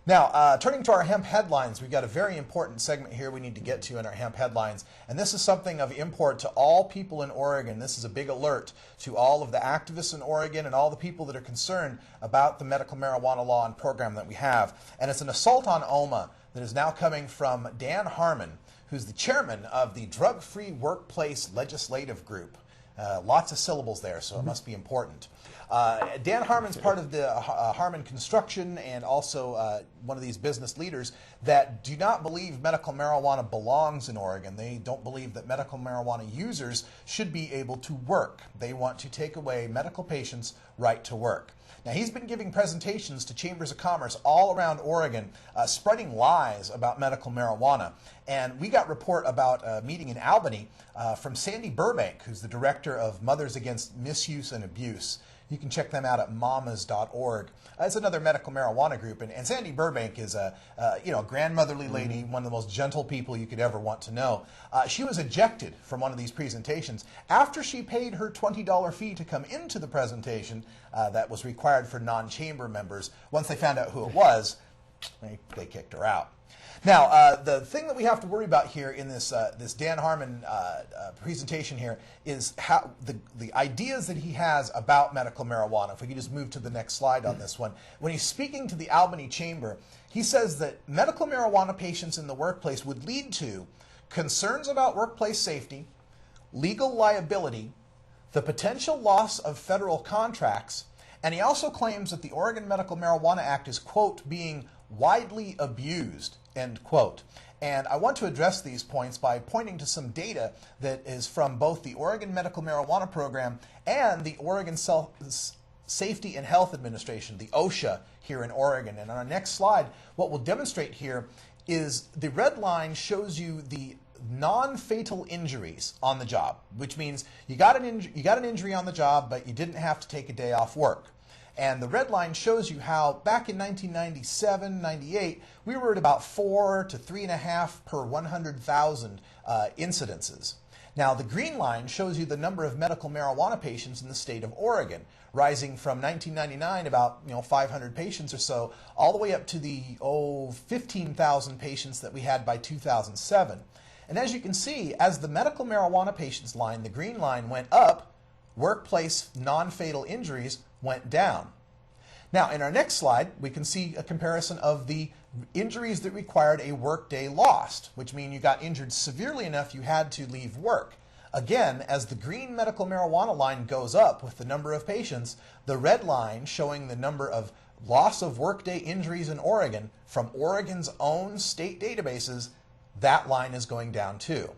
Now, turning to our hemp headlines, we've got a very important segment here we need to get to in our hemp headlines, and this is something of import to all people in Oregon. This is a big alert to all of the activists in Oregon and all the people that are concerned about the medical marijuana law and program that we have. And it's an assault on OMA that is now coming from Dan Harmon, who's the chairman of the Drug-Free Workplace Legislative Group. Lots of syllables there, so it must be important. Dan Harmon's part of the Harmon Construction and also one of these business leaders that do not believe medical marijuana belongs in Oregon. They don't believe that medical marijuana users should be able to work. They want to take away medical patients' right to work. Now, he's been giving presentations to chambers of commerce all around Oregon, spreading lies about medical marijuana. And we got report about a meeting in Albany from Sandy Burbank, who's the director of Mothers Against Misuse and Abuse. You can check them out at mamas.org. It's another medical marijuana group, and Sandy Burbank is a grandmotherly lady, one of the most gentle people you could ever want to know. She was ejected from one of these presentations after she paid her $20 fee to come into the presentation that was required for non-chamber members. Once they found out who it was, they kicked her out. Now, the thing that we have to worry about here in this this Dan Harmon presentation here is how the ideas that he has about medical marijuana. If we could just move to the next slide on this one. When he's speaking to the Albany Chamber, he says that medical marijuana patients in the workplace would lead to concerns about workplace safety, legal liability, the potential loss of federal contracts, and he also claims that the Oregon Medical Marijuana Act is, quote, being widely abused, end quote. And I want to address these points by pointing to some data that is from both the Oregon Medical Marijuana Program and the Oregon Safety and Health Administration, the OSHA, here in Oregon. And on our next slide, what we'll demonstrate here is the red line shows you the non-fatal injuries on the job, which means you got an injury on the job, but you didn't have to take a day off work. And the red line shows you how back in 1997, 98, we were at about 4 to 3.5 per 100,000 incidences. Now, the green line shows you the number of medical marijuana patients in the state of Oregon, rising from 1999 about 500 patients or so, all the way up to the 15,000 patients that we had by 2007. And as you can see, as the medical marijuana patients line, the green line went up, workplace non-fatal injuries went down. Now, in our next slide, we can see a comparison of the injuries that required a workday lost, which means you got injured severely enough you had to leave work. Again, as the green medical marijuana line goes up with the number of patients, the red line showing the number of loss of workday injuries in Oregon from Oregon's own state databases, that line is going down too.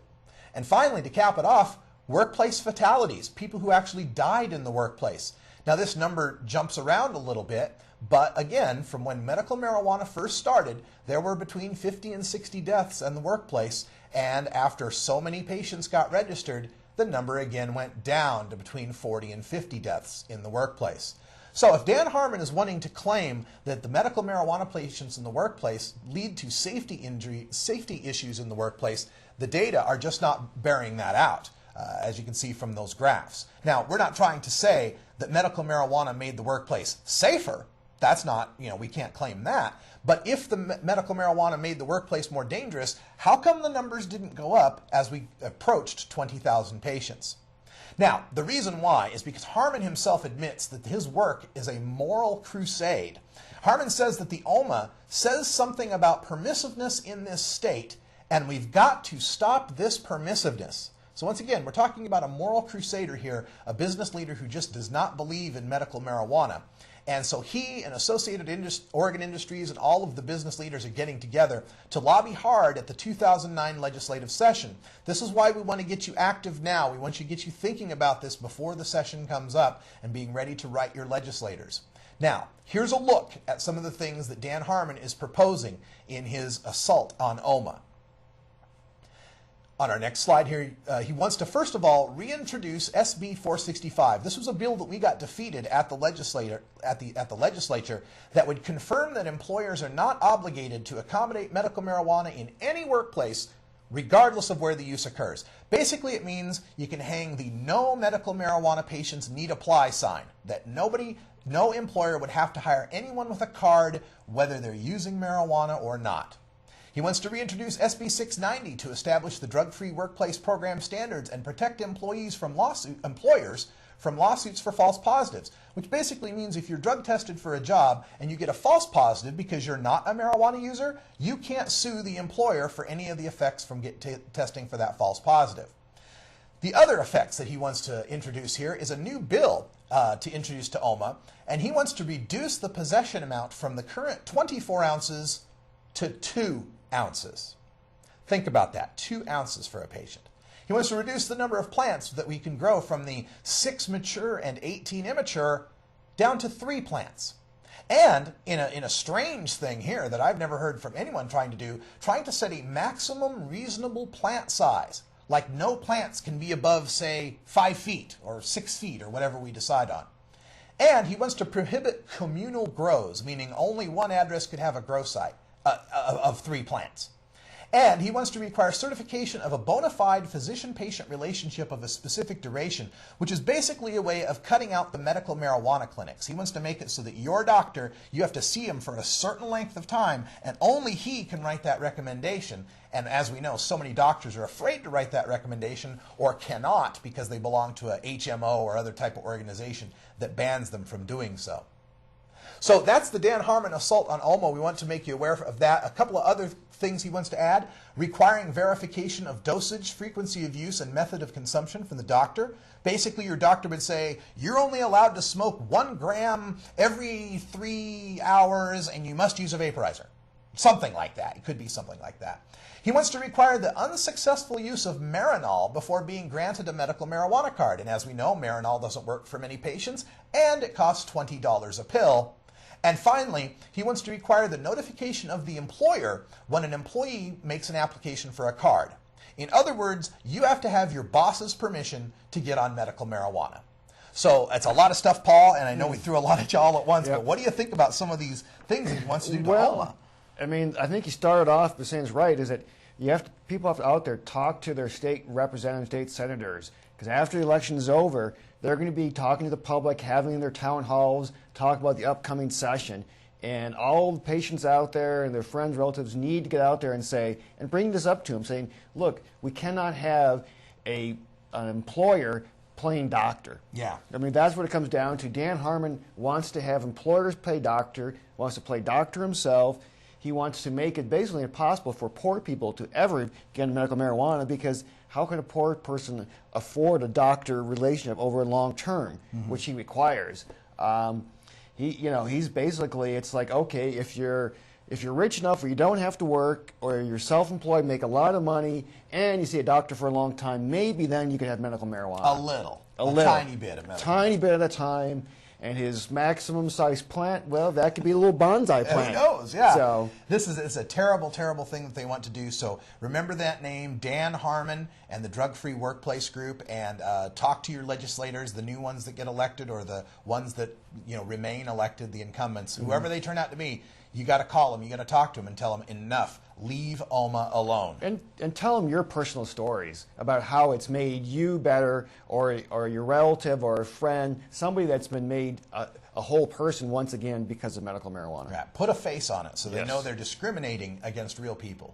And finally, to cap it off, workplace fatalities, people who actually died in the workplace. Now, this number jumps around a little bit, but again, from when medical marijuana first started, there were between 50 and 60 deaths in the workplace, and after so many patients got registered, the number again went down to between 40 and 50 deaths in the workplace. So if Dan Harmon is wanting to claim that the medical marijuana patients in the workplace lead to safety issues in the workplace, the data are just not bearing that out. As you can see from those graphs. Now, we're not trying to say that medical marijuana made the workplace safer. That's not, we can't claim that. But if the medical marijuana made the workplace more dangerous, how come the numbers didn't go up as we approached 20,000 patients? Now, the reason why is because Harmon himself admits that his work is a moral crusade. Harmon says that the OMA says something about permissiveness in this state, and we've got to stop this permissiveness. So once again, we're talking about a moral crusader here, a business leader who just does not believe in medical marijuana. And so he and Associated Oregon Industries and all of the business leaders are getting together to lobby hard at the 2009 legislative session. This is why we want to get you active now. We want to get you thinking about this before the session comes up and being ready to write your legislators. Now, here's a look at some of the things that Dan Harmon is proposing in his assault on OMA. On our next slide here, he wants to first of all reintroduce SB 465. This was a bill that we got defeated at the legislature that would confirm that employers are not obligated to accommodate medical marijuana in any workplace regardless of where the use occurs. Basically, it means you can hang the no medical marijuana patients need apply sign, that no employer would have to hire anyone with a card, whether they're using marijuana or not. He wants to reintroduce SB 690 to establish the drug-free workplace program standards and protect employers from lawsuits for false positives, which basically means if you're drug tested for a job and you get a false positive because you're not a marijuana user, you can't sue the employer for any of the effects from testing for that false positive. The other effects that he wants to introduce here is a new bill to introduce to OMA, and he wants to reduce the possession amount from the current 24 ounces to 2 ounces. Think about that, 2 ounces for a patient. He wants to reduce the number of plants that we can grow from the 6 mature and 18 immature down to 3 plants. And in a strange thing here that I've never heard from anyone trying to set a maximum reasonable plant size. Like no plants can be above, say, 5 feet or 6 feet or whatever we decide on. And he wants to prohibit communal grows, meaning only one address could have a grow site of 3 plants. And he wants to require certification of a bona fide physician-patient relationship of a specific duration, which is basically a way of cutting out the medical marijuana clinics. He wants to make it so that your doctor, you have to see him for a certain length of time, and only he can write that recommendation. And as we know, so many doctors are afraid to write that recommendation or cannot because they belong to a HMO or other type of organization that bans them from doing so. So that's the Dan Harmon assault on OMA. We want to make you aware of that. A couple of other things he wants to add: requiring verification of dosage, frequency of use, and method of consumption from the doctor. Basically, your doctor would say, you're only allowed to smoke 1 gram every 3 hours, and you must use a vaporizer. Something like that. It could be something like that. He wants to require the unsuccessful use of Marinol before being granted a medical marijuana card. And as we know, Marinol doesn't work for many patients, and it costs $20 a pill. And finally, he wants to require the notification of the employer when an employee makes an application for a card. In other words, you have to have your boss's permission to get on medical marijuana. So it's a lot of stuff, Paul, and I know we threw a lot at you all at once, but what do you think about some of these things that he wants to do to OMA? I mean, I think he started off by saying it's right, is that people have to out there talk to their state representatives, state senators, because after the election is over, they're going to be talking to the public, having their town halls, talk about the upcoming session. And all the patients out there and their friends, relatives need to get out there and say, and bring this up to them, saying, look, we cannot have an employer playing doctor. Yeah. I mean, that's what it comes down to. Dan Harmon wants to have employers play doctor, wants to play doctor himself. He wants to make it basically impossible for poor people to ever get medical marijuana, because how can a poor person afford a doctor relationship over a long term, which he requires? He's basically, it's like, okay, if you're rich enough where you don't have to work, or you're self-employed, make a lot of money, and you see a doctor for a long time, maybe then you could have medical marijuana. A little. Tiny bit of medical. Tiny bit at a time. And his maximum size plant, well, that could be a little bonsai plant. Who knows, yeah. So this is a terrible, terrible thing that they want to do. So remember that name, Dan Harmon and the Drug-Free Workplace Group, and talk to your legislators, the new ones that get elected or the ones that remain elected, the incumbents, whoever they turn out to be. You got to call them, you got to talk to them and tell them enough. Leave OMA alone. And tell them your personal stories about how it's made you better, or your relative or a friend, somebody that's been made a whole person once again because of medical marijuana. Right. Put a face on it so they know they're discriminating against real people.